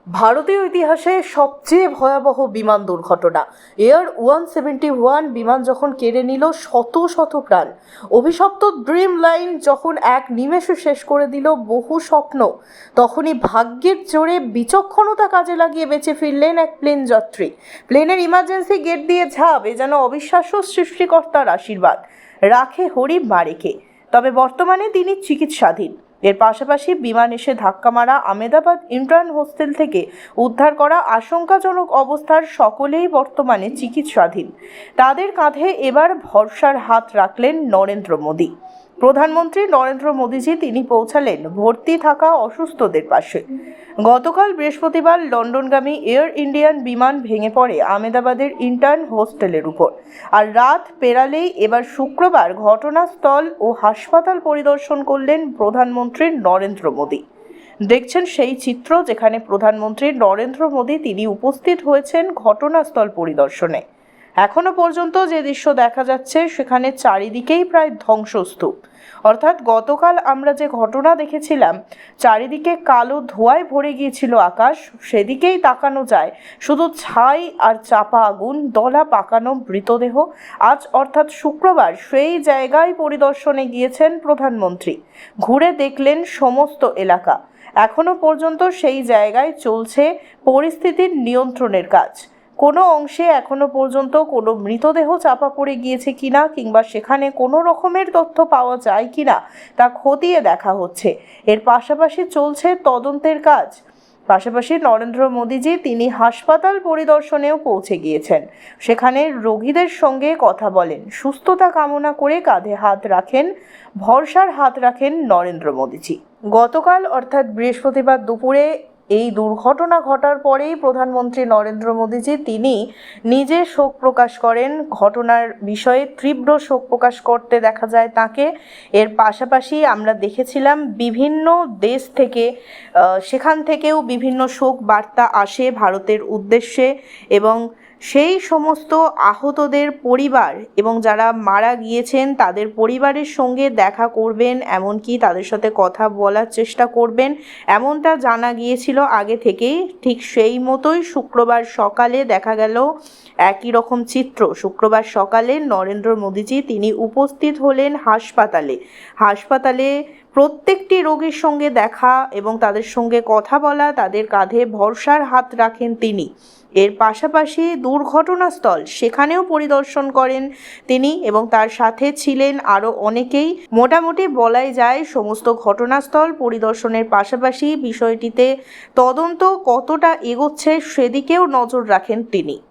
ভারতীয় ইতিহাসে সবচেয়ে ভয়াবহ বিমান দুর্ঘটনা এয়ার 171 বিমান যখন কেড়ে নিল শত শত প্রাণ, অভিশপ্ত ড্রিম লাইন যখন এক নিমেষে শেষ করে দিল বহু স্বপ্ন, তখনই ভাগ্যের জোরে বিচক্ষণতা কাজে লাগিয়ে বেঁচে ফিরলেন এক প্লেন যাত্রী। প্লেনের ইমার্জেন্সি গেট দিয়ে ঝাঁপ, এ যেন অবিশ্বাস্য সৃষ্টিকর্তার আশীর্বাদ। রাখে হরি মারেকে, তবে বর্তমানে তিনি চিকিৎসাধীন। এর পাশাপাশি বিমান এসে ধাক্কা মারা আহমেদাবাদ ইন্টার্ন হোস্টেল থেকে উদ্ধার করা আশঙ্কাজনক অবস্থার সকলেই বর্তমানে চিকিৎসাধীন। তাদের কাঁধে এবার ভরসার হাত রাখলেন নরেন্দ্র মোদী। প্রধানমন্ত্রী নরেন্দ্র মোদীজি তিনি পৌঁছালেন ভর্তি থাকা অসুস্থদের পাশে। গতকাল বৃহস্পতিবার লন্ডনগামী এয়ার ইন্ডিয়ান বিমান ভেঙে পড়ে আহমেদাবাদের ইন্টার্ন হোস্টেলের উপর, আর রাত পেরালেই এবার শুক্রবার ঘটনাস্থল ও হাসপাতাল পরিদর্শন করলেন প্রধানমন্ত্রী নরেন্দ্র মোদী। দেখছেন সেই চিত্র, যেখানে প্রধানমন্ত্রী নরেন্দ্র মোদী তিনি উপস্থিত হয়েছেন ঘটনাস্থল পরিদর্শনে। এখনো পর্যন্ত যে দৃশ্য দেখা যাচ্ছে সেখানে চারিদিকেই প্রায় ধ্বংসস্তূপ। অর্থাৎ গতকাল আমরা যে ঘটনা দেখেছিলাম, চারিদিকে কালো ধোঁয়ায় ভরে গিয়েছিল আকাশ, সেদিকেই তাকানো যায় শুধু ছাই আর চাপা আগুন, দলা পাকানো মৃতদেহ। আজ অর্থাৎ শুক্রবার সেই জায়গায় পরিদর্শনে গিয়েছেন প্রধানমন্ত্রী। ঘুরে দেখলেন সমস্ত এলাকা। এখনো পর্যন্ত সেই জায়গায় চলছে পরিস্থিতির নিয়ন্ত্রণের কাজ। কোনো অংশে এখনো পর্যন্ত কোনো মৃতদেহ চাপা পড়ে গিয়েছে কিনা কিংবা সেখানে কোনো রকমের তথ্য পাওয়া যায় কিনা তা খতিয়ে দেখা হচ্ছে। এর পাশাপাশি চলছে তদন্তের কাজ। পাশাপাশি নরেন্দ্র মোদীজি তিনি হাসপাতাল পরিদর্শনেও পৌঁছে গিয়েছেন। সেখানে রোগীদের সঙ্গে কথা বলেন, সুস্থতা কামনা করে কাঁধে হাত রাখেন, ভরসার হাত রাখেন নরেন্দ্র মোদীজি। গতকাল অর্থাৎ বৃহস্পতিবার দুপুরে এই দুর্ঘটনা ঘটার পরেই প্রধানমন্ত্রী নরেন্দ্র মোদীজি তিনি নিজে শোক প্রকাশ করেন। ঘটনার বিষয়ে তীব্র শোক প্রকাশ করতে দেখা যায় তাকে। এর পাশাপাশি আমরা দেখেছিলাম বিভিন্ন দেশ থেকে সেখান থেকেও বিভিন্ন শোক বার্তা আসে ভারতের উদ্দেশ্যে, এবং সেই সমস্ত আহতদের পরিবার এবং যারা মারা গিয়েছেন তাদের পরিবারের সঙ্গে দেখা করবেন, এমনকি তাদের সাথে কথা বলার চেষ্টা করবেন, এমনটা জানা গিয়েছিল আগে থেকেই। ঠিক সেই মতোই শুক্রবার সকালে দেখা গেল একই রকম চিত্র। শুক্রবার সকালে নরেন্দ্র মোদীজি তিনি উপস্থিত হলেন হাসপাতালে প্রত্যেকটি রোগীর সঙ্গে দেখা এবং তাদের সঙ্গে কথা বলা, তাদের কাঁধে ভরসার হাত রাখেন তিনি। এর পাশাপাশি দুর্ঘটনাস্থল সেখানেও পরিদর্শন করেন তিনি, এবং তার সাথে ছিলেন আরও অনেকেই। মোটামুটি বলাই যায় সমস্ত ঘটনাস্থল পরিদর্শনের পাশাপাশি বিষয়টিতে তদন্ত কতটা এগোচ্ছে সেদিকেও নজর রাখেন তিনি।